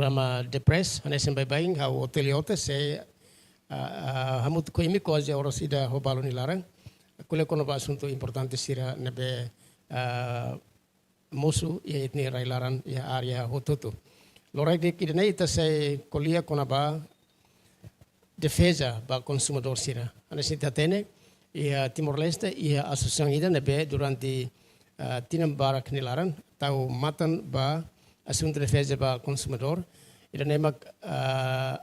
programa de press, nesse bem ao hotel hotel se hamut ko imi ko aja oros ida hobalo ni larang. Kule kono ba assunto importante sira nebe musu ya itni railaran ya area hotutu. Lorai de kidana ita se kolia kona ba defesa ba consumidor sira. Nesse tatene ia Timor-Leste ia associação ida nebe durante tinam barak ni laran tau matan ba assunto de defesa ba consumidor. Ida nemak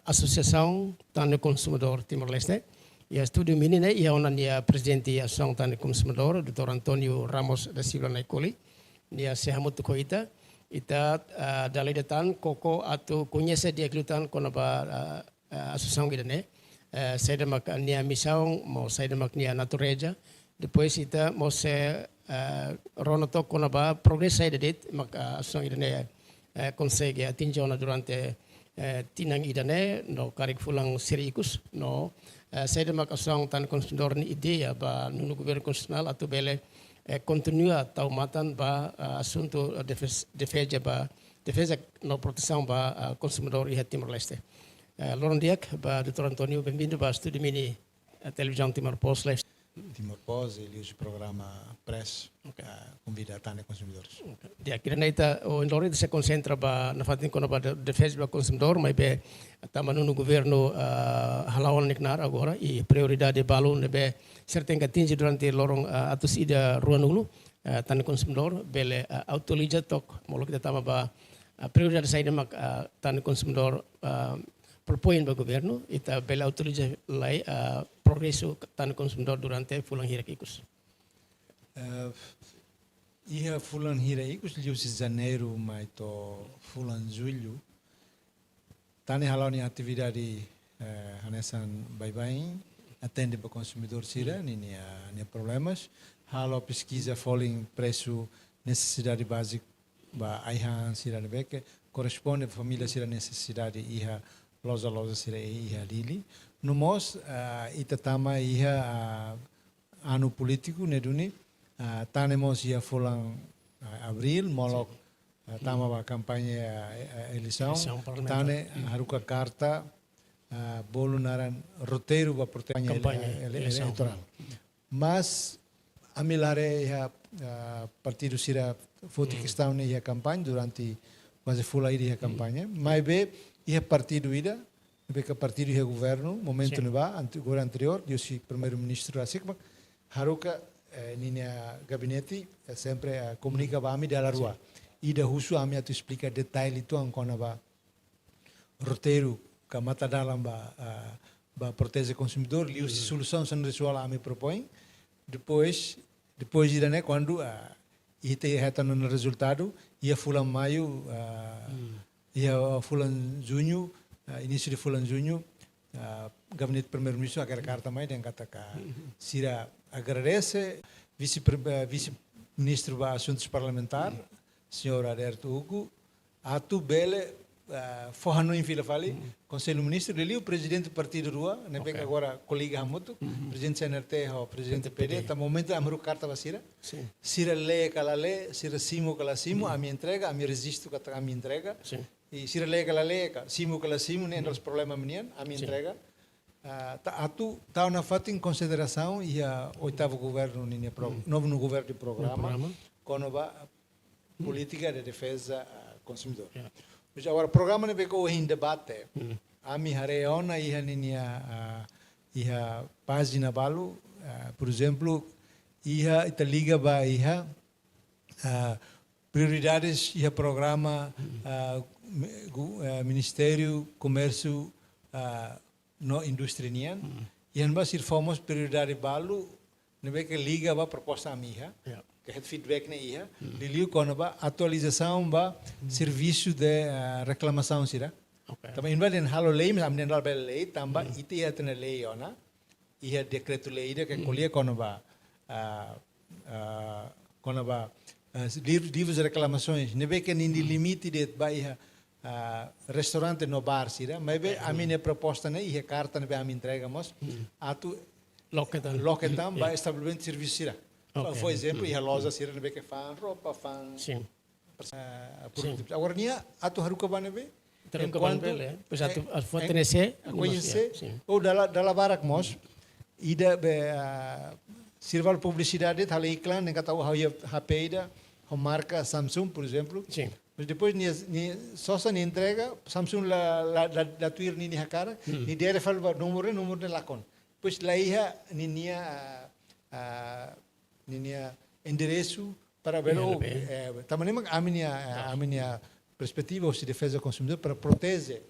associação tane consumidor Timor-Leste. Ia studio mini ne ia onan ia presidente ia associação tane consumidor Dr. Antonio Ramos da Silva Naikoli. Ia sehamut ko ita dalai datan koko atau conhece dia kelutan kona ba associação ida ne. Saya demak nia misão mo saya demak nia natureza. Depois ita mo se ronoto kona ba progress saya dedet mak associação ida ne consegue atingir ona durante tinang ida ne no karik fulang serius no saya demak associação tan consumidor ni ideia ba nunu governo constitucional atau bele continua taumatan ba assunto defesa no proteção ba consumidor e Timor-Leste. Lorondiak ba Dr. Antonio, bem-vindo ba Studio Mini televisão Timor-Post. Timor-Post, ele usa o programa Press, convida a tane consumidores. Dia kira naita o Lori se concentra ba na fatin kono ba defesa ba consumidor, mas be tamanu no governo halawan niknar agora e prioridade balu nebe certain katinji durante lorong atus ida ruanulu tane consumidor bele autoriza tok molo kita tama ba prioridade saída mak tane consumidor propõe ba governo ita bele autoriza lai progresso tane consumidor durante fulang hierarquicos. Ia fulan hierarquicos lius janeiro mai to fulan julho tane halani atividade hanesan bye-bye atende para o consumidor sira nem problemas halo pesquisa falling preço necessidade básica ba aihan sira nebeke corresponde família sira necessidade iha loja sira iha lili no mos itatama iha anu político neduni tane mos iha fulang abril molok tama ba kampanye eleição tane haruka carta bolo naran roteiro ba campanha eleitoral. Mas a milare ia partido sira foti questão ia campanha durante quase full ia campanha, mas be ia partido ida, be que partido ia governo, momento no ba agora anterior, eu si primeiro ministro assim, haruka ninia gabinete sempre comunica ba ami dalla rua. Ida husu ami atu explica detalhe itu angkona ba roteiro que mata dalam ba protege consumidor e as soluções são resual a me propõe depois ida né quando ite reta no resultado ia fulan maio ia fulan junho início de fulan junho gabinete primeiro ministro agar carta mai dan kata ka sira agradece vice ministro ba assuntos parlamentar senhor Aderto Hugo atu bele forrano em fila fali conselho ministro ele o presidente do partido rua né pega agora colega hamuto presidente CNRT o presidente PD tá momento amru carta basira sira lei kala lei sira simo kala simo a minha entrega a minha registro kata a minha entrega e sira lei kala lei simo kala simo nem os problemas menian a minha entrega atu tá na fato em consideração e a oitavo governo novo no governo de programa quando va política de defesa consumidor. Mas agora o programa não pegou em debate. A minha reunião ia página balu, por exemplo, ia liga ba ia prioridades ia programa Ministério Comércio no indústria nian. Ia não ser famoso prioridade balu, não é que liga ba proposta a minha. Que é feedback na ia, liliu quando ba atualização ba serviço de reclamação sira. Também não é halo lei, mas amnen bel lei, tamba ite ia tena lei ona, ia decreto lei de que colher quando ba livros de reclamações, não é que nem limite de ba ia restaurante no bar sira, mas be a minha proposta na ia carta na be a minha entregamos, atu loketam ba estabelecimento de serviço sira. Por exemplo, e a loja sira que fan roupa, fan produtos. Agora nia atu haruka bane be Terus bele, pois a fortalecer, a conhecer, sim. ou da barak mos, ida be sirval publicidade, tal iklan, nem kata o hapeida, a marca Samsung, por exemplo. Sim. Mas depois só se entrega, Samsung la tuir ni hakara, ni dere falva número de lacon. Pois lá ia ninia endereço para ver o também a minha perspectiva ou se defesa do consumidor para proteger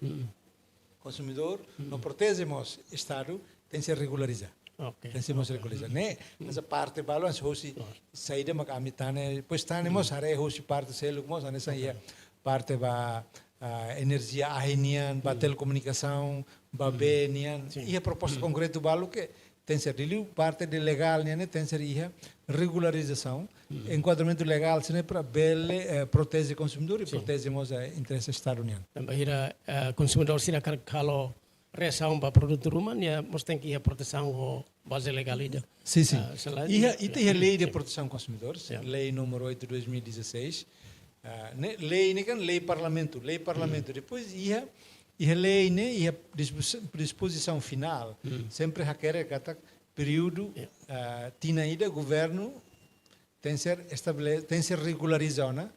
consumidor, não protegemos Estado, tem que se regularizar. Okay. Tem que se regularizar. Né? Essa parte balo as hoje saída mas a mitane, pois temos are hoje parte selo mas nessa aí parte ba energia ahenian, ba telecomunicação, ba benian. E a proposta concreta balo que tem que ser parte de legal, né? Tem que ser regularização, enquadramento legal, se para bele proteger o consumidor e protegemos o interesse estado-uniano. Bahira consumidor sira kalau reação para produto rumah, ya mesti tem que ir proteção o base legal ida. Sim. E tem a lei de proteção do consumidor, lei número 8 de 2016, lei parlamento, depois e a lei, né, e a disposição final, sempre requer que período tinaida governo tem que ser regularizado,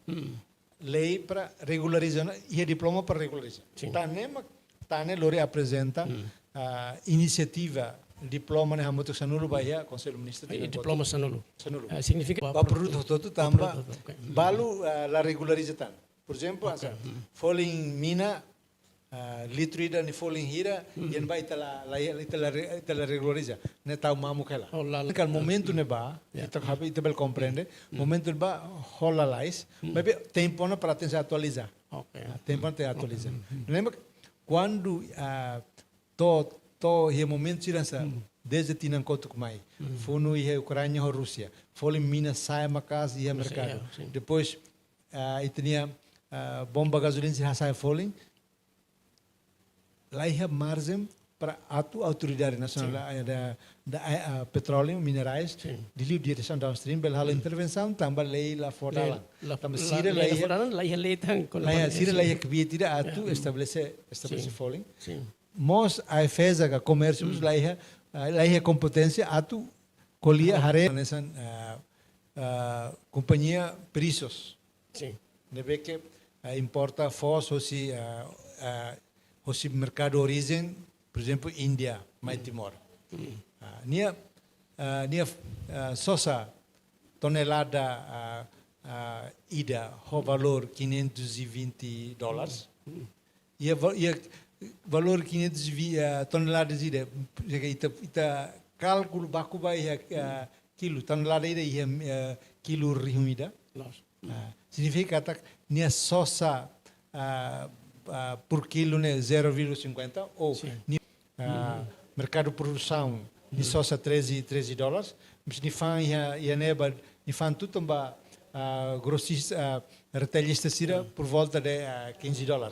lei para regularizar e diploma para regularizar. Tane lore apresenta iniciativa diploma ne hamoto sanulu bahia Conselho Ministro diploma sanulu. Significa ba produto todo tamba balu la regularizatan. Por exemplo, falling mina litro ida ni falling hira yen ba itala regulariza ne tau mamu kala. Kal momento ne ba ita bel compreende momento ba holalize bebe tempo na para tentar atualizar. Tempo para atualizar. Lembra quando to momento tirança desde tinan kotu kumai funu ia Ucrânia ou Rússia falling mina sai macas ia mercado depois tinha bomba gasolina se sai falling lá ia margem para a autoridade nacional da petróleo, minerais, de livre direção downstream, bela intervenção, também lei lá fora lá. Também Síria lá ia que via tira atu estabelece falling. Mas a defesa do comércio lá ia competência atu colhia hare nessa companhia preços. Deve que importa fós ou se mercado de origem, por exemplo, Índia, mais Timor. Nia sosa tonelada ida o valor $520. E valor 520 toneladas ida, ita cálculo baku vai kilo tonelada ida ia kilo rihumida. Significa que nia sosa por quilo né 0,50 ou mercado de produção de soja $13, mas ni fan ia neba ni fan tudo grossista retalhista sira por volta de $15.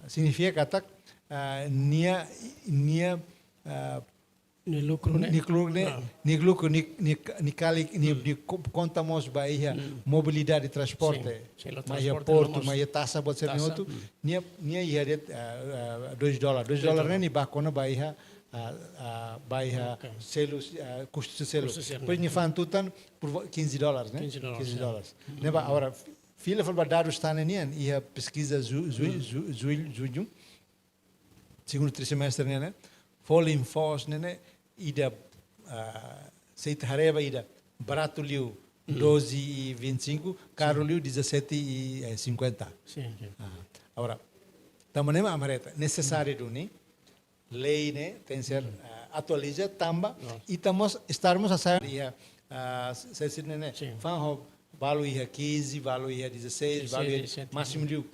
Significa que nia ni lucro ni contamos baia mobilidade e transporte mas porto mas taxa pode ser outro nia ia $2 nem bacona baia selos custo de selos depois ni fan tutan por $15 né $15 neba agora fila foi dados está nenian ia pesquisa julho segundo trimestre né falling force né ida seita hareba ida barato liu 12,25 caro liu 17,50 agora também é amareta necessário do né lei né tem que ser atualiza tamba e estarmos a sair se se né fan valo ia 15 valo ia 16 valo máximo liu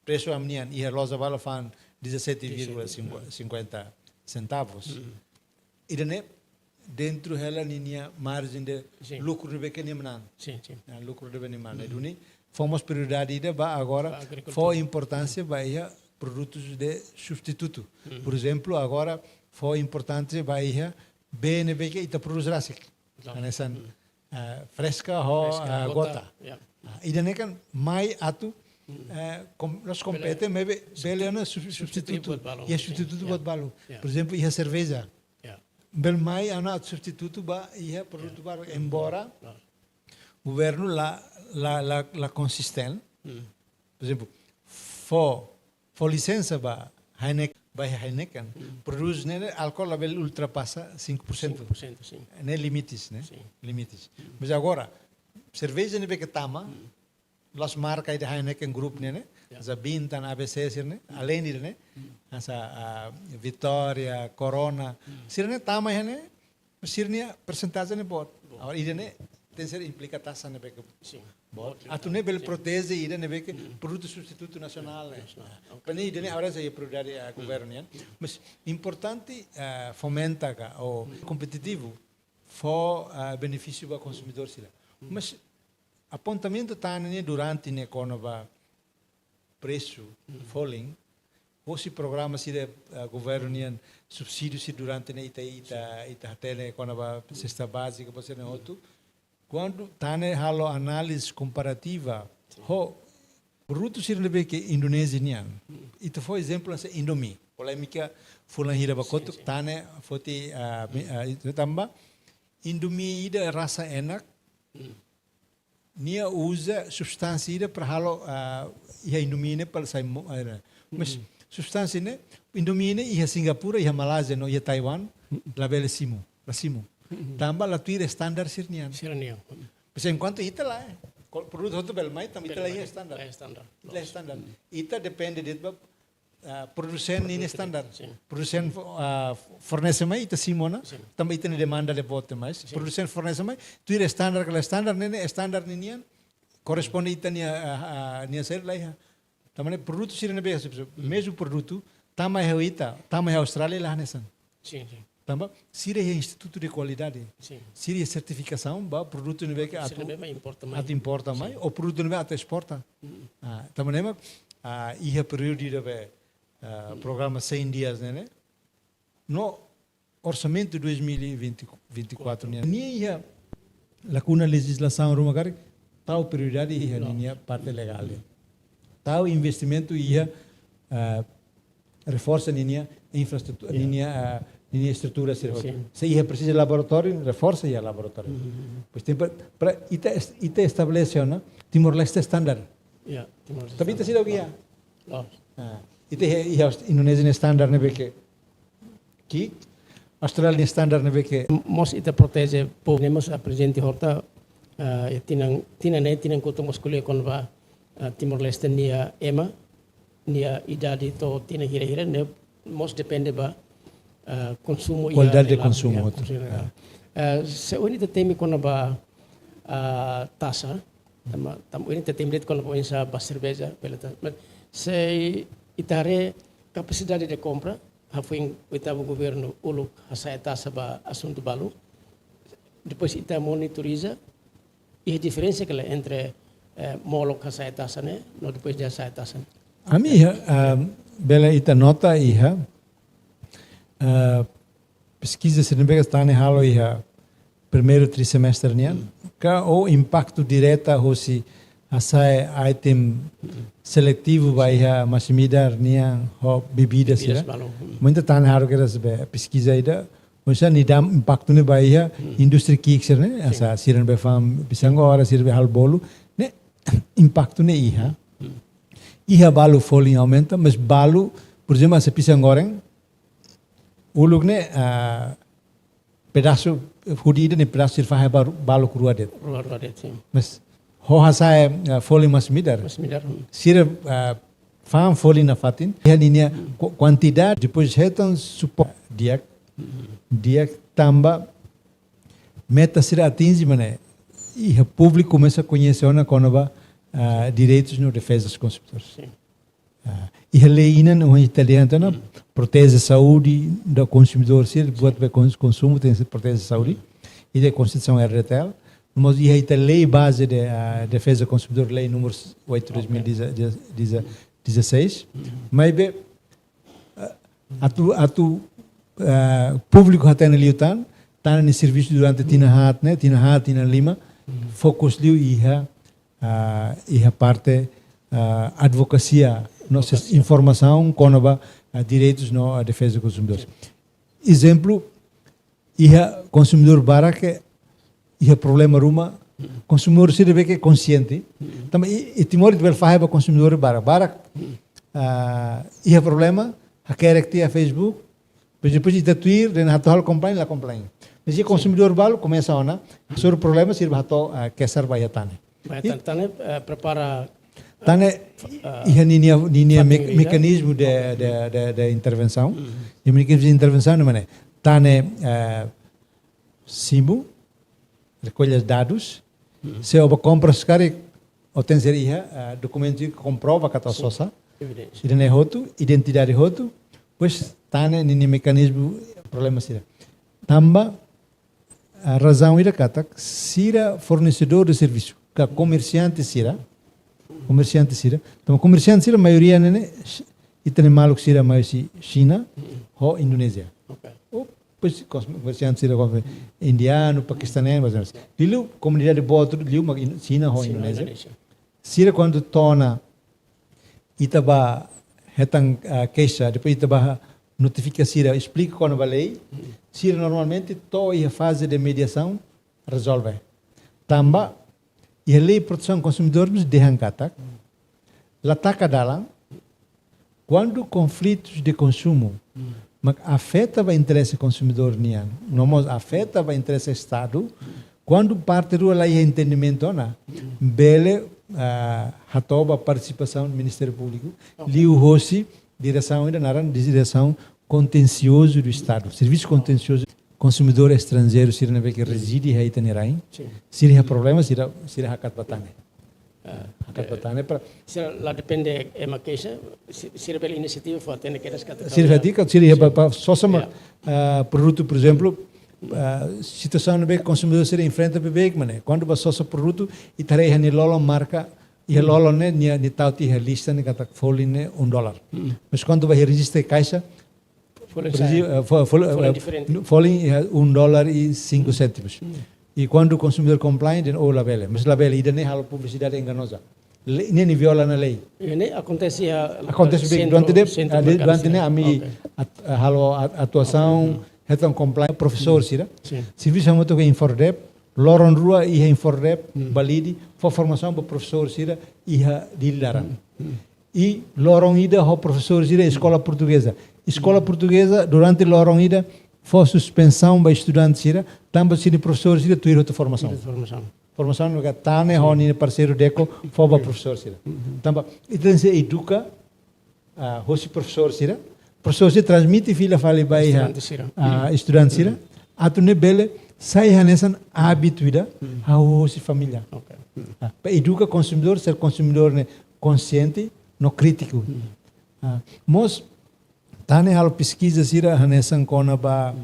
preço amnian ia loja valo fan 17,50 centavos e dentro dela ninha margem de lucro de pequeno lucro de pequeno e fomos prioridade de agora foi importância vai produtos de substituto por exemplo agora foi importante vai BNB que ita produzirá nessa fresca ou gota e daí kan mai atu nós competem, mas bele é substituto. E é substituto buat balu. Por exemplo, e a cerveja. Bel mai ana substituto ba e produto baru. Embora o governo la consistente. Por exemplo, for licença ba Heineken, produz álcool level ultrapassa 5%. 5%, sim. Né limites, né? Sim. Limites. Mas agora, cerveja ne que tama, las marcas de Heineken Group né? Asa Bintan, ABC né? Além disso, né? Asa Vitória, Corona, sirne tama né? Sirne percentagem ne bot. Agora ide né? Tem ser implica taxa ne que Sim. Atu ne bel protege ide ne que produto substituto nacional né. Pani ide ne agora se produto a governo né. Mas importante fomenta o competitivo for benefício para consumidor sila. Mas apontamento tá né durante ne quando va preço falling ou se programa se governo né subsídio se durante ne ita tele quando va cesta básica você ne outro quando tane halo análise comparativa ho produto sirne que Indonésia nian itu foi exemplo essa Indomie polêmica fulan hira bakoto tane foti itu tambah Indomie ida rasa enak nia usa substansi ida para halo ia Indomie ne para sai mas substansi ne Indomie ne ia Singapura ia Malaysia no ia Taiwan label simo tambah la tuir standar sirnian. Sirnian. Mas enquanto ita lá, produto outro bel mai também ita lá é standar. É standar. Ita depende de produsen ini standar. Produsen fornece mai ita simona, também ita ne demanda de bote mais. Produsen fornece mai, tuir standar kala standar nene standar ninian corresponde ita nia ser lá. Também produto sirne be mesmo produto tamai ita, tamai Austrália lá nesan. Sim. Também, se é instituto de qualidade, se é certificação, o produto não é que importa mais, o produto não é até exporta. Também é período de programa 100 dias, né? No orçamento de 2024, nem é lacuna legislação rumagari, tal prioridade é a parte legal, tal investimento é reforça a infraestrutura, linha estrutura se ia precisa de laboratório reforça o laboratório pois tem para ita estabelece não Timor-Leste standard também está sido guia ita Indonésia standard né que Austrália standard né que mos ita protege podemos a presidente horta tinan kutung escola con va Timor-Leste nia EMA nia idade to tinan hira ne mos depende ba consumo qualidade de consumo se unita temi quando ba taxa tam unita temi quando ba insa ba cerveja se itare capacidade de compra hafuing o governo uluk hasai taxa ba assunto balu depois ita monitoriza e a diferença que entre molok hasai taxa né no depois de hasai taxa a mim bela ita nota iha pesquisa se não está nem halo ia primeiro trimestre nian que o impacto direto hoje asai item seletivo vai a massimidar nian ho bebida sira muito tá nem halo que essa pesquisa ida hoje nidam impacto ne vai a indústria kikser né asa siran befam bisango hora sirve hal bolo né impacto ne iha balu falling aumenta mas balu por exemplo essa pisang goreng uluk ne pedaço hudida ne pedaço de fahai balu kruadet mas ho hasai falling mas midar sira fam falling na fatin ia linha quantidade depois retan supo dia tamba meta sira atinge mané e o público começa a conhecer na conova direitos no defesa dos consumidores e a lei não italiana protege a saúde do consumidor se buat be consumo tem que proteger a saúde e a Constituição é retail mas e a lei base de defesa do consumidor lei número 8/2016 mas be atu público até na liutan tá no serviço durante tina lima focus liu e a parte advocacia, nossa informação com direitos na defesa dos consumidores. Exemplo, consumidor baraca, problema ruma, consumidor se deve que consciente, também e timor de velfaia para consumidor baraca, problema, a querer a Facebook, depois de Twitter, de natal complain la complain. Mas o consumidor balo começa a ona, sobre o problema sirva a que serva a tane. Tane prepara Tane linha mecanismo de intervenção. E o mecanismo de intervenção não é tane simbo, recolhe dados, se houve compras cari ou tem seria documento que comprova que está sosa, identidade roto, pois tane linha mecanismo problema sira. Tamba a razão ira kata sira fornecedor de serviço, que comerciante sira, então comerciante sira maioria né e tem maluco sira mais China ou Indonésia. Ou pois comerciante sira como indiano, paquistanês, mas liu comunidade boa liu China ou Indonésia. Sira quando torna itaba hetang queixa, depois itaba notifica sira, explica quando vai lei. Sira normalmente toda a fase de mediação resolve. Tamba e a lei de proteção do consumidor nos deixa catak. Lataca dalam quando conflitos de consumo mas afeta o interesse do consumidor nian, não afeta o interesse do Estado, quando parte do lá entendimento na bele hatoba participação do Ministério Público, liu hosi direção ainda naran direção contencioso do Estado, serviço contencioso consumidor estrangeiro se não vê que reside aí tenerain, se ele problema se hakat batane. Hakat batane para se lá depende uma queixa, se a iniciativa for ter que resgatar. Se ele para só sama produto, por exemplo, situação no que consumidor se enfrenta bebê, mané, quando vai só produto e tarei hani lolo marca e lolo né ni tauti a lista ne kata folin ne $1. Mas quando vai registrar caixa falling $1.05. E quando o consumidor comply, then o labele. Mas labele, ainda nem há publicidade enganosa. Nem viola na lei. Acontece bem. Durante a minha atuação, então comply, professor, sira. Serviço a moto que Infordep, loron rua e Infordep, valide, for formação para professor, sira, e dilaran. E loron ida o professor, sira, escola portuguesa. Escola portuguesa, durante a lorong ida, foi suspensão para estudantes, sira, também se professor, sira, tu outra formação. Formação no que tá né, honi parceiro deco, foi para professor, sira. Também, então se educa, hoje professor, sira, professor se transmite filha fale para estudante, sira, atu ne bele, sai hanesan habituida, a hoje família. Para educa consumidor, ser consumidor né consciente, no crítico. Mas tane hal pesquisa sira hanesan kona ba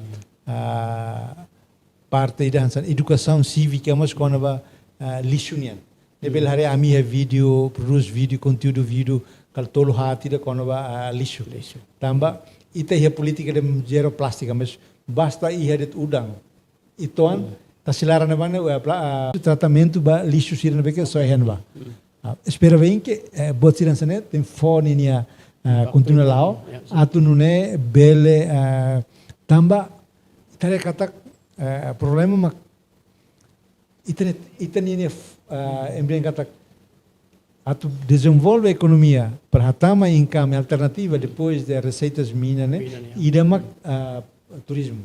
parte da educação cívica mas kona ba lixunian. Nebel hari ami vídeo, produz vídeo, conteúdo vídeo, kal tolo hati da kona ba lixo. Tamba ita ia política de zero plástica mas basta ia det udang. Itoan tasilara na bana tratamento ba lixo sira na beke só hen ba. Espera bem que bot sira sanet tem fone nia continua lá, atu nune bele tamba tare kata problema mak itani embem kata atu desenvolve a economia para hatama income alternativa depois de receitas mina né e demak turismo.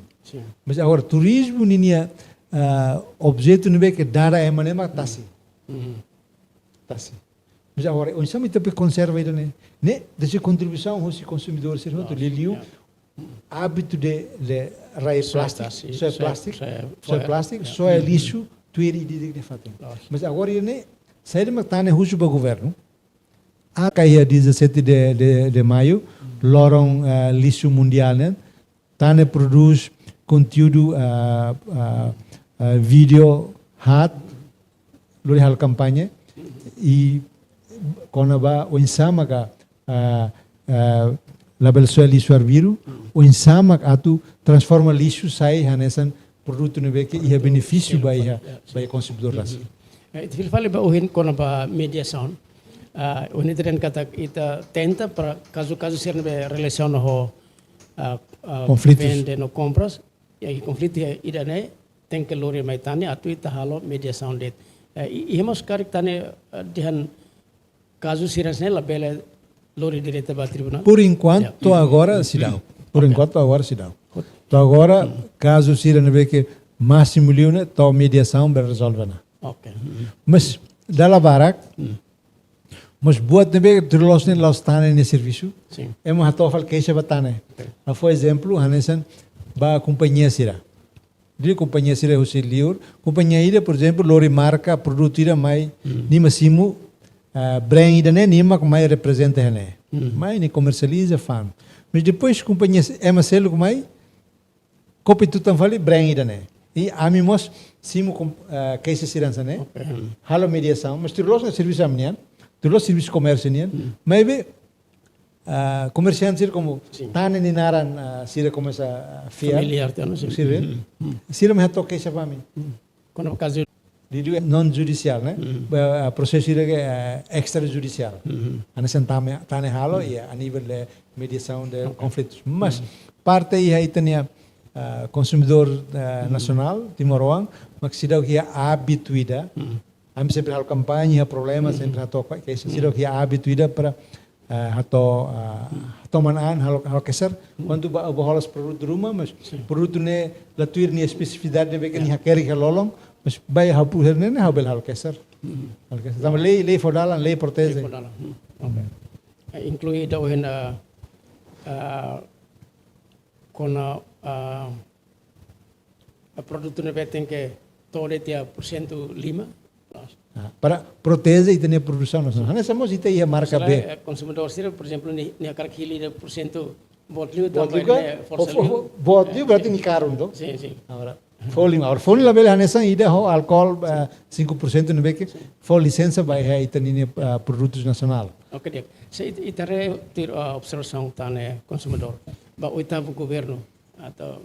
Mas agora turismo ninia objeto nube que dara é manema tasi. Mas agora, onde estamos também conserva ainda né, dessa contribuição ao consumidor ser outro, ele hábito de raio plástico, só é plástico, só é lixo, tu ir e de fato. Mas agora ele sai de matar né russo para o governo. A caia 17 de maio, loram lixo mundial né, tane produz conteúdo vídeo hat, lori hal kampanye e quando va o insama ka label soal lixo arbiru o insama atu transforma lixo sai hanesan produto no que ia benefício vai consumidor ras. It will fale ba uhin quando ba mediação unidren kata ita tenta para caso ser be relação no Conflitos. vende no compras e aí conflito ida né tem que lori mai tane atu ita halo mediação det e hemos karik tane dihan caso sirasne la bela lori direta ba tribunal. Por enquanto, agora se dá. Por enquanto, agora se dá. Então, agora, caso se vê que máximo liune, então mediação vai resolver. Ok. Mas, dalla barak, mas boa também que los nem los tane nesse serviço. Sim. É uma ratofal que se batane. Por exemplo, Hanesan, ba companhia sira. De companhia sira o liur, companhia ida, por exemplo, lori marca produto ida mai ni masimo brand ida né, ni ma mai representa né. Mai ni comercializa fan. Mas depois companhia MSL como mai copy tu tam fali brand ida né. E amimos simo case sirança né. Halo mediação, mas tu los na serviço amnian, tu los serviço comércio nian, mas be comerciante sir como tane ni naran sira como essa fiar Familiar tano sim. sir sira me hato case pami. Quando caso Didu non judicial né, processo extrajudicial. Anesan tane halo e a nível de mediação de conflitos. Mas parte aí tinha consumidor nacional Timor-Oang, mas se dá que é habituada. Am sempre hal campanha, problema sempre hato que se dá que é habituada para hato tomanan hal keser quando baholas produto rumah, mas produto ne latuir ni especificidade de que ni hakeri halolong. Mas vai hapu herne habel hal keser. Hal keser. Sama lei fodalan, lei protege. Okay. Inclui da ohen kona produto ne betem que tole tia %5. Para proteger e ter produção nacional. Nessa moça tem a marca B. Consumidor sira, por exemplo, ni akar kili de % botliu também também força liu. Botliu berarti ni caro então. Sim, sim. Agora Folha la bela nessa ida ho álcool 5% no beque for licença vai aí tem produtos nacional. Ok, dia. Saya itare ter observação tane consumidor. Ba oitavo governo atau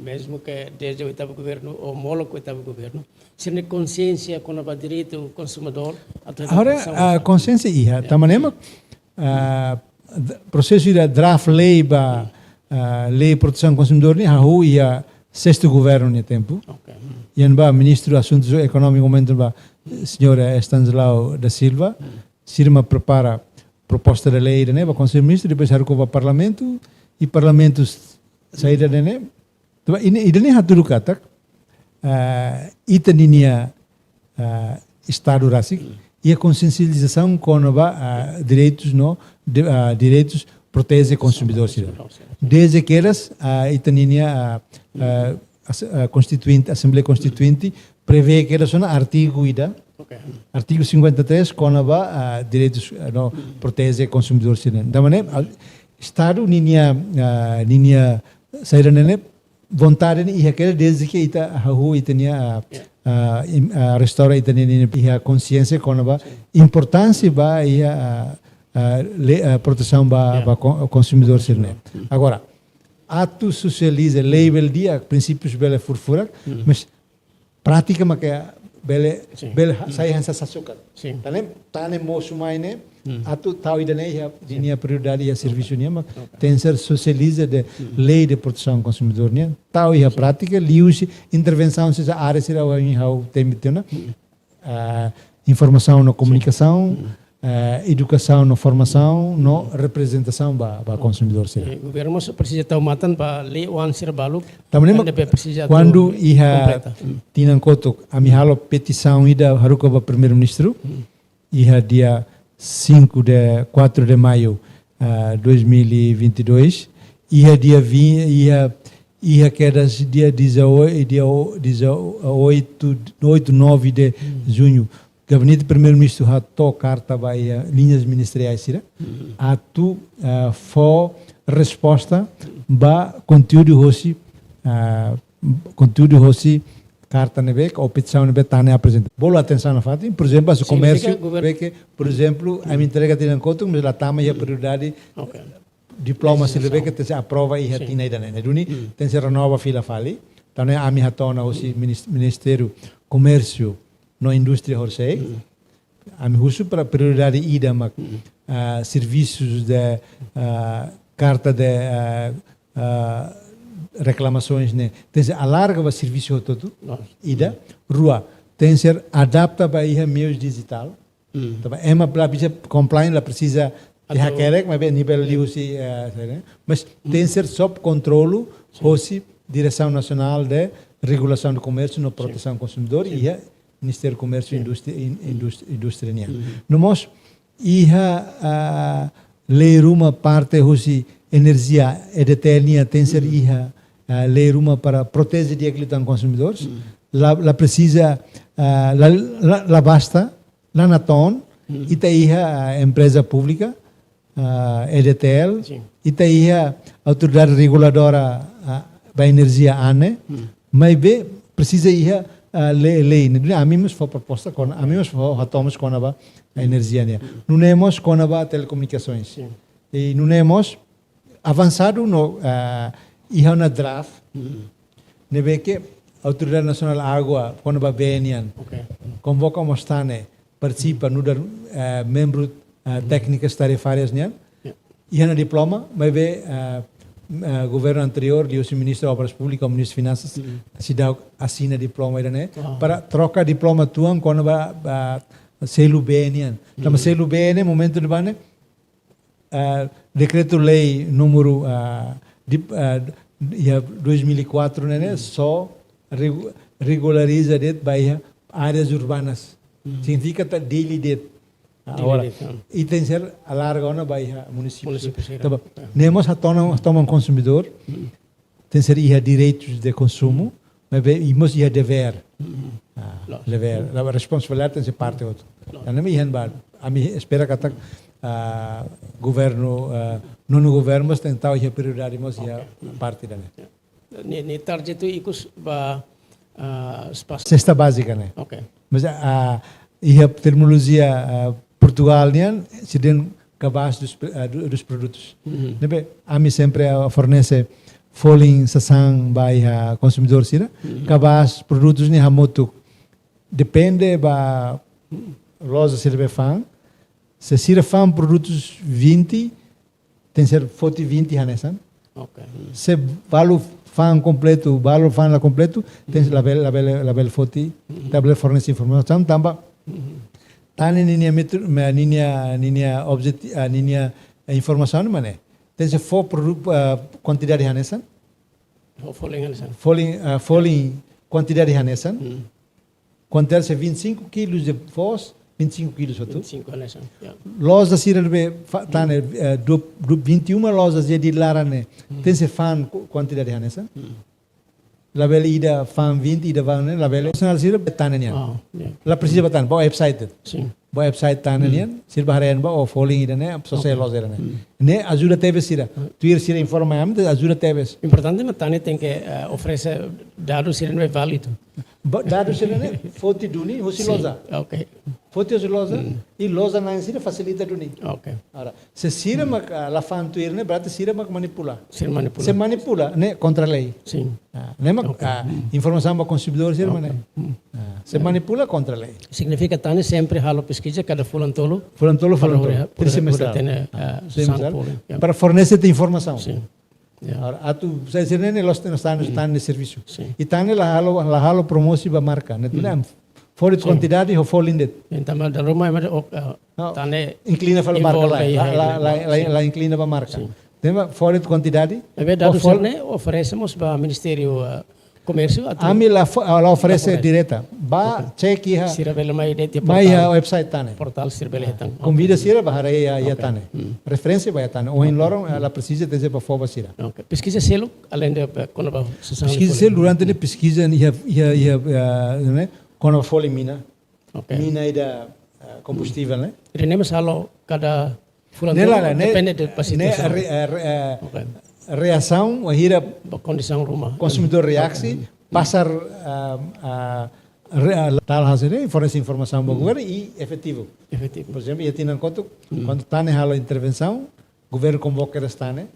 mesmo que desde o oitavo governo ou homólogo oitavo governo, se ne consciência com o direito consumidor. Agora a consciência ia, tamanema processo de draft lei ba lei proteção consumidor ni hahu ia sexto governo no tempo. Okay. Yan ba ministro de Assuntos Econômicos momento ba senhora Estanislao da Silva, sirma prepara proposta de lei né, ba conselho ministro depois haruko ba parlamento e parlamento saída né. Então ini haturu katak itaninia estado rasik e a consciencialização com ba direitos no direitos protege consumidor sira. Desde que elas itaninia constituinte, Assembleia Constituinte prevê que elas são artigo ida, artigo 53 com direitos no protege consumidor sira. Da maneira Estado ninia saída nene vontade ni aquele desde que ita hahu itania restaura itania a consciência com a importância ba proteção ba consumidor sirne. Agora ato socializa label dia princípios bela furfura, mas prática ma que bela sai hansa sasukan. Tane mo sumaine ato tau idane dinia prioridade e serviço nia ma tem ser socializa de lei de proteção consumidor nia tau e a prática liusi intervenção se a área será o how tem mitena informação na comunicação educação na formação no representação ba consumidor será. O governo precisa tomatan para lei one ser balu. Também quando ia tinan koto amihalo petição ida haruko ba primeiro ministro ia dia 4 de maio 2022 ia dia ia quedas dia 18 9 de junho gabinete primeiro-ministro hato carta vai linhas ministeriais sira atu for resposta ba conteúdo hosi carta nebe ou petição nebe tane apresenta. Bolo atenção na fati, por exemplo, o comércio, por exemplo, a minha entrega tem em conta, mas lá tama a prioridade diploma se leve que tem aprova e hatina ida né. Duni tem se renova fila fali, tane a minha tona hosi ministério comércio no indústria horsei a mim uso para prioridade ida, mas serviços de carta de reclamações, né? Tem ser alarga o serviço todo, ida, rua, tem ser adapta para ir meios digital, tá? É uma precisa compliance, precisa de hackerek, mas bem nível de uso, mas tem ser sob controle, hoje Direção Nacional de Regulação do Comércio e Proteção do Consumidor e o Ministério do Comércio e Indústria. Nós ler uma parte hoje energia EDTL tem ser ler uma para proteger os consumidores. La precisa la basta la naton e tem a empresa pública EDTL e tem a autoridade reguladora da energia ANE, mas bem precisa ir lei. A mim foi proposta com a mim foi tomamos com a energia né. Não temos com a telecomunicações e não temos avançado no ir na draft. Nebe que a autoridade nacional água quando vai bem convoca o mostane participa no membro técnicas tarifárias né. E na diploma mas bem governo anterior, o ministro de Obras Públicas, o ministro de Finanças, se dá assina diploma né, para trocar diploma tuan quando vai selo BN. Então selo BN momento de bane decreto lei número 2004 né, só regulariza det by áreas urbanas. Significa que daily det. Agora, e tem que ser alargado para o município. Então, nós tomamos consumidor, tem que ser direitos de consumo, mas temos dever. A responsabilidade tem que ser parte outra. A mim espera que o governo, não o governo, mas tentar a prioridade, mas parte da. Ni target itu ikut Cesta básica, né? Mas a terminologia Portugal se tem cabaz dos produtos. A mim sempre fornece folha sasang para consumidor sira. Cabaz produtos ni hamoto depende ba loja sirve fan. Se sira fan produtos 20 tem ser 20 hanesan. Se valo fan completo, valo fan la completo tem label 40, label fornece informação tamba. Tane ninia objetivo, ninia informação mana? Tem se for quantidade hanesan? Falling quantidade hanesan? Quantidade se 25 quilos de fos, 25 quilos só tu? 25 hanesan. Lojas sirve tane 21 lojas de larane. Tem se fan quantidade hanesan? Label ida fan 20 ida van label nasional sirve tane nian. La precisa batan ba website. Ba website tane nian sirve harian ba o falling ida ne social loja ne. Ne ajuda teves sira. Tu sira informa am ajuda teves. Importante mas tane tem que oferecer dados sira não é válido. Dados sira ne foto duni hosi loja. Okay. Foto hosi loja e loja na sira facilita duni. Okay. Ora, se sira mak la fan tu ne berarti sira mak manipula. Sira manipula. Se manipula ne contra lei. Sim. Mak informação para consumidor sira mana. Se manipula contra lei. Significa tane sempre halo pesquisa cada fulantolo. Fulantolo trimestral. Para fornecer informação. Sim. Ora, atu sai sira ne los están de serviço. E tane la halo promosi ba marca, ne tu for quantidade ho folindet. Então, da Roma tane inclina para marca la inclina para marca. Tema for quantidade. É verdade, oferecemos para o Ministério Comércio. A mim la oferece direta. Ba check iha. Sira bela mai de Mai website tane. Portal sira bela hetang. Convida sira bahara ya tane. Referência ba tane. O em lorong ela precisa ter para fova sira. Okay. Pesquisa selo além de quando ba pesquisa selo durante a pesquisa né quando a folha mina. Mina ida combustível, né? Renemos halo cada depende da situação. Reação, a condição Roma. Consumidor reaksi, passar tal hasil fornece informação para o governo e efetivo. Por exemplo, eu tenho em conta quando está na intervenção, o governo convoca a estane,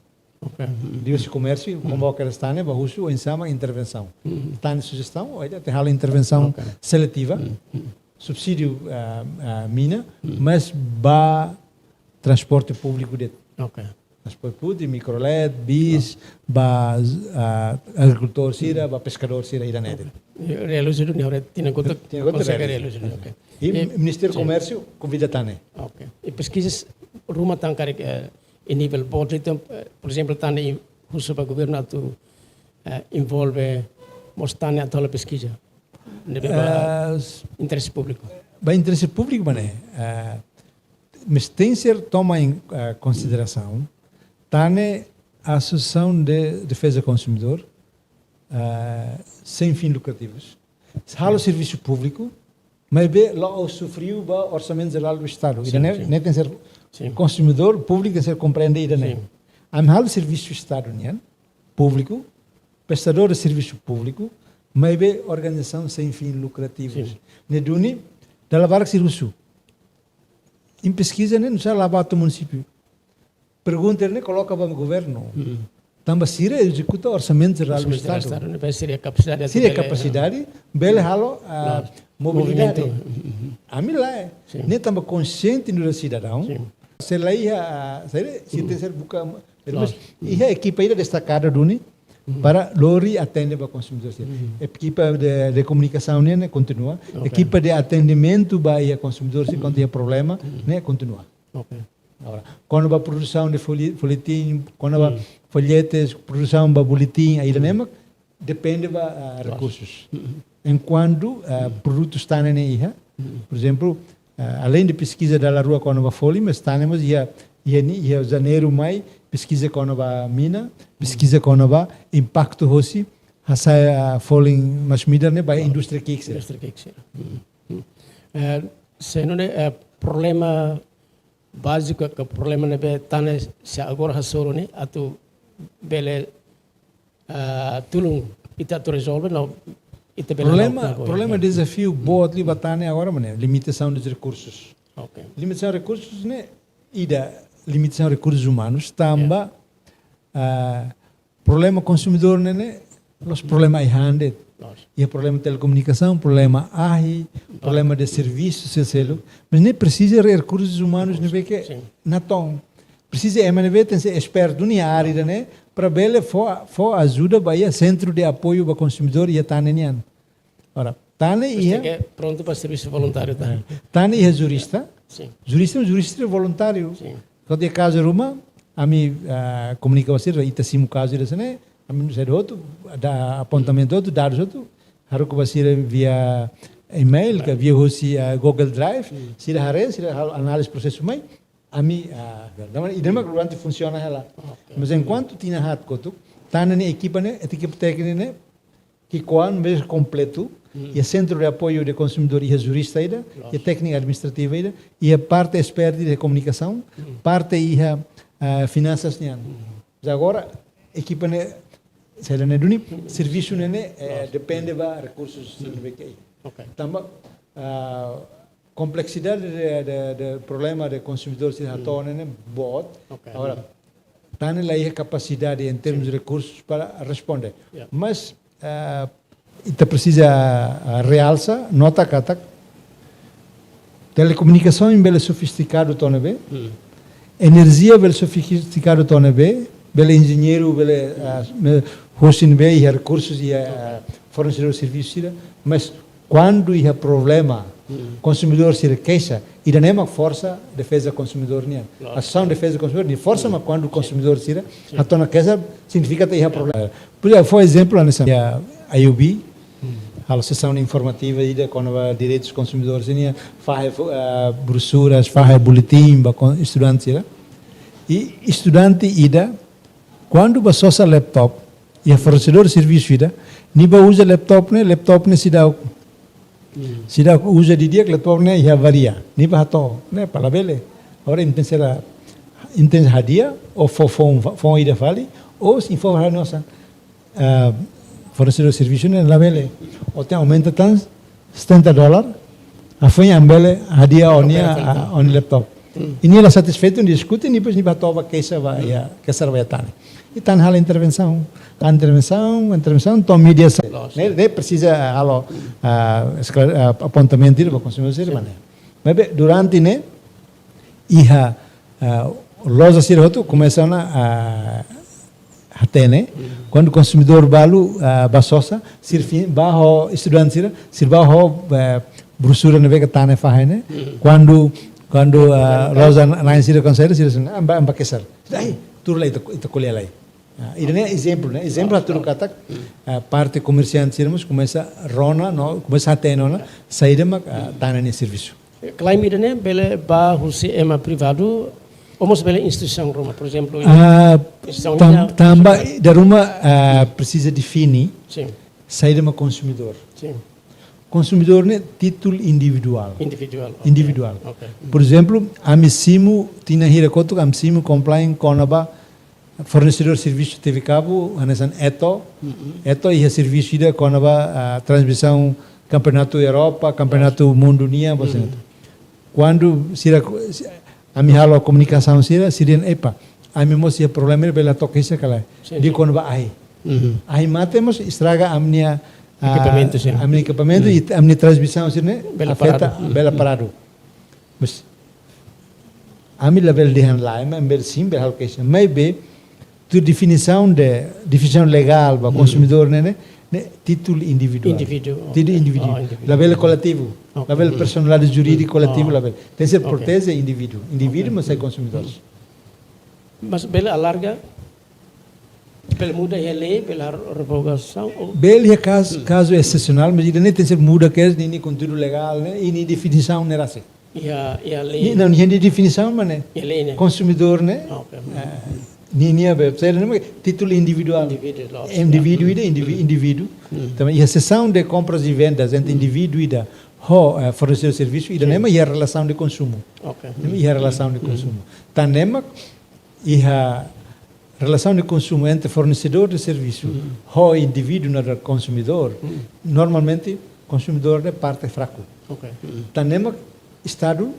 o comércio convoca a estane, para uso em sama intervenção. Está na sugestão, tem a intervenção seletiva. subsídio mina, mas ba transporte público de Ok. transporte público, microlet, bis, ba agricultor sira, ba pescador sira iranete. Realizo do Neure, tinha conta consegue realizo. Ok. E Ministério do Comércio convida tane. Ok. E pesquisas rumah tangkar em nível budget, por exemplo, tane uso para governo tu envolve mostrar a toda pesquisa. Interesse público. Ba interesse público, mané. Mas tem ser toma em consideração tane a Associação de Defesa do Consumidor sem fins lucrativos. Halo serviço público, mas bem lá sofreu o orçamento geral do Estado. Sim, Não tem ser consumidor público tem ser compreendido, né? Halo serviço Estado, né? Público, prestador de serviço público, mas bem organização sem fins lucrativos. Ne duni dalam barang si rusu. Em pesquisa né, não sei lá para o município. Pergunta né, coloca para o governo. Tamba sira executa orçamento geral do Estado. Seria capacidade. Seria capacidade, bele halo mobilidade. A mim lá é. Nem tamba consciente no cidadão. Se lá ia, se tem ser buka, mas ia equipa ia destacada duni para lori atende para consumidor. Equipa de comunicação né continua. Equipa de atendimento para consumidor se quando tem problema né continua. Agora, quando a produção de folhetim, quando a folhetes, produção de boletim, aí também depende de recursos. Enquanto produtos estão aí, por exemplo, além de pesquisa da rua quando a folha, mas estamos ia janeiro, maio, pesquisa quando a mina, pesquisa quando a impacto hoje, essa folha mais mídia né, para a indústria que se não é problema básico que o problema é que se agora hasoro né atu bele tulung ita tu resolve não ita bele problema desafio boa ali batane agora mané limitação dos recursos. Limitação de recursos né ida limitação de recursos humanos tamba problema consumidor né os problemas aí hande e o problema de telecomunicação, problema AI, problema de serviços, mas nem precisa de recursos humanos, não vê que na tom. Precisa tem ser experto na área, né? Para ver for ajuda para centro de apoio para consumidor e tá nenian. Ora, tane ia pronto para serviço voluntário tá. Tane ia jurista. Jurista voluntário. Quando é caso Roma, a mim comunica você, ita simu caso desse, né? A mim sei outro, da apontamento outro, dados outro. Harus que via email, que via Google Drive, se análise processo mais, a mim, e demais durante funciona ela. Mas enquanto tinha hat kotu, tá na equipa técnica que quando mês completo, e centro de apoio de consumidor e jurista e a técnica administrativa e a parte experta de comunicação, parte e finanças agora equipa se não é duni serviço né depende de recursos também complexidade de problema de consumidor se retorna né bot agora tá lá a capacidade em termos de recursos para responder mas ita precisa realça nota kata telecomunicação em belo sofisticado tona bem energia belo sofisticado tona bem belo engenheiro belo hosting bem e recursos e fornecedor de serviços mas quando há problema consumidor se queixa e da mesma força defesa consumidor né ação defesa consumidor de força mas quando o consumidor se a tona queixa significa que há problema por exemplo nessa IUB a sessão informativa ida quando direitos consumidores né faz brochuras faz boletim para estudantes e estudante ida quando você usa laptop e a fornecedor de serviço ida niba usa laptop ne sida usa di dia laptop ne ia varia niba hato ne para bele ora intensa hadia ou fon ida fali ou se for a nossa fornecedor de serviço ne la bele ou tem aumenta tan $70 a foi ambele hadia on laptop ini la satisfeito discute niba tova que essa vai tane e tá na intervenção. Então mediação. Né precisa apontamento para consumidor mana. Mas durante né iha loja sira hotu começam a até né quando o consumidor balu basosa sirfin baho estudante sira baho brosura na vega tane fahai né quando loja na sira conselho sira amba kesar daí tur lá ita colher lá. Ini exemplo, né? Exemplo aturu kata parte comerciante sirmos começa rona, no começa até nona sair mak tane ni serviço. Klaim ini bele ba husi ema privado, almost bele instituição Roma, por exemplo. Também da Roma precisa definir sair mak consumidor. Sim. Consumidor né título individual. Individual. Okay. Por exemplo, amisimu tina hira kotu amisimu compliant konaba fornecedor de serviço TV cabo, hanesan eto ia serviço ida konaba transmissão campeonato Europa, campeonato mundo nia, quando sira ami halo comunicação sira epa, ami mos ia problema bela toque isso kala, di konaba ai matemos estraga amnia equipamento e amnia transmissão sira afeta bela parado, mas ami level de handla, ami bel sim bel halcation, maybe tu definição legal para consumidor né título individual título individual label coletivo label personalidade jurídico coletivo label tem que ser protege indivíduo mas é consumidores mas bela alarga bela muda a lei bela revogação bela caso excepcional mas ele nem tem que ser muda que é nem conteúdo legal né e nem definição não é assim e a lei não nem definição mas né consumidor né Ninia website né título individual indivíduo também a sessão de compras e vendas entre indivíduo e da fornecedor de serviço e da nema e a relação de consumo e a relação de consumo tá nema e a relação de consumo entre fornecedor de serviço e indivíduo na consumidor normalmente consumidor é parte fraco tá nema Estado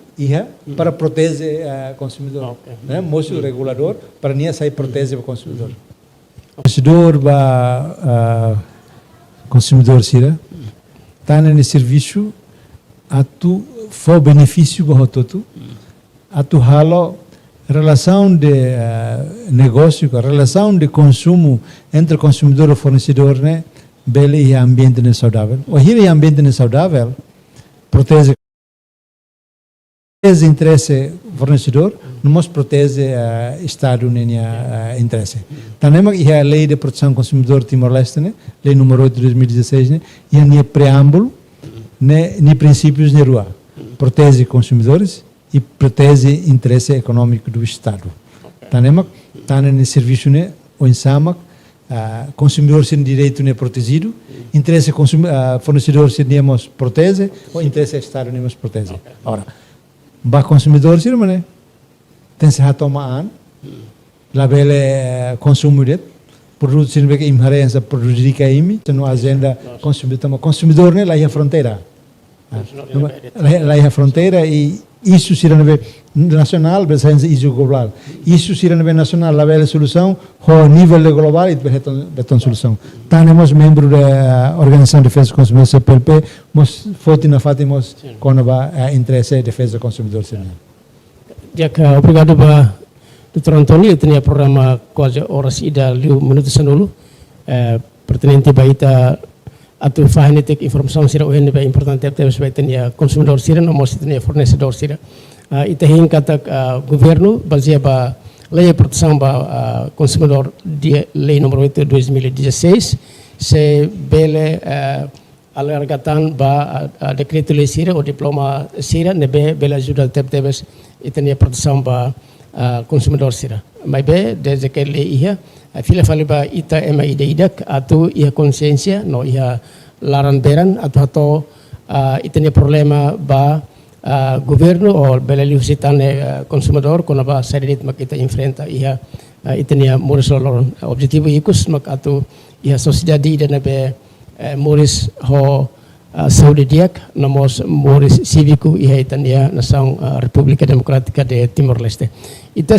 para proteger o consumidor. Né? Mostra o regulador para nem sair proteger o consumidor. O consumidor sira está no serviço a tu for benefício para todo a tu halo relação de negócio, a relação de consumo entre consumidor e fornecedor, né? Bele e ambiente saudável. O hira ambiente saudável protege interesse fornecedor, não protege o Estado nem interesse. Também a lei de proteção do consumidor Timor-Leste, né? Lei número 8 de 2016, né? E a preâmbulo, nem princípios de rua. Protege consumidores e protege interesse econômico do Estado. Também está no serviço, né? O ensama, consumidor sem direito não é protegido, interesse fornecedor se não protege, o interesse do Estado não protege. Ora, ba consumidor sir mana tem se tomar label consumo det produto sir bek imhare essa produzir que imi no agenda consumidor né lá a fronteira lá a fronteira e isso sir nacional presença isso global isso sir nacional label solução ho nível global e beton solução temos membro da organização de defesa do consumidor CPLP mos fotina fatimos quando vai interesse de defesa do consumidor já que obrigado ba Dr. Antônio tinha programa quase horas ida 5 minutos dulu pertinente baita atu fahane tek informação sira o hene ba importante teve sebaitnya consumidor sira no mos tinha fornecedor sira itahin kata governo baseia ba lei de proteção ba consumidor de lei número 8 de 2016 se bele alargatan ba decreto lei sira o diploma sira nebe bela ajuda tebes itania proteção ba consumidor sira mai be desde que lei ia fila fali ba ita ema idak atau ia consciência no ia laran beran atau itania problema ba governo o bela liusitane consumidor quando ba saridit makita enfrenta ia itania moris lolon objetivo ikus mak atau ia sociedade ida nebe moris ho saúde diak namos moris civico ia itania nação República Democrática de Timor-Leste. Itu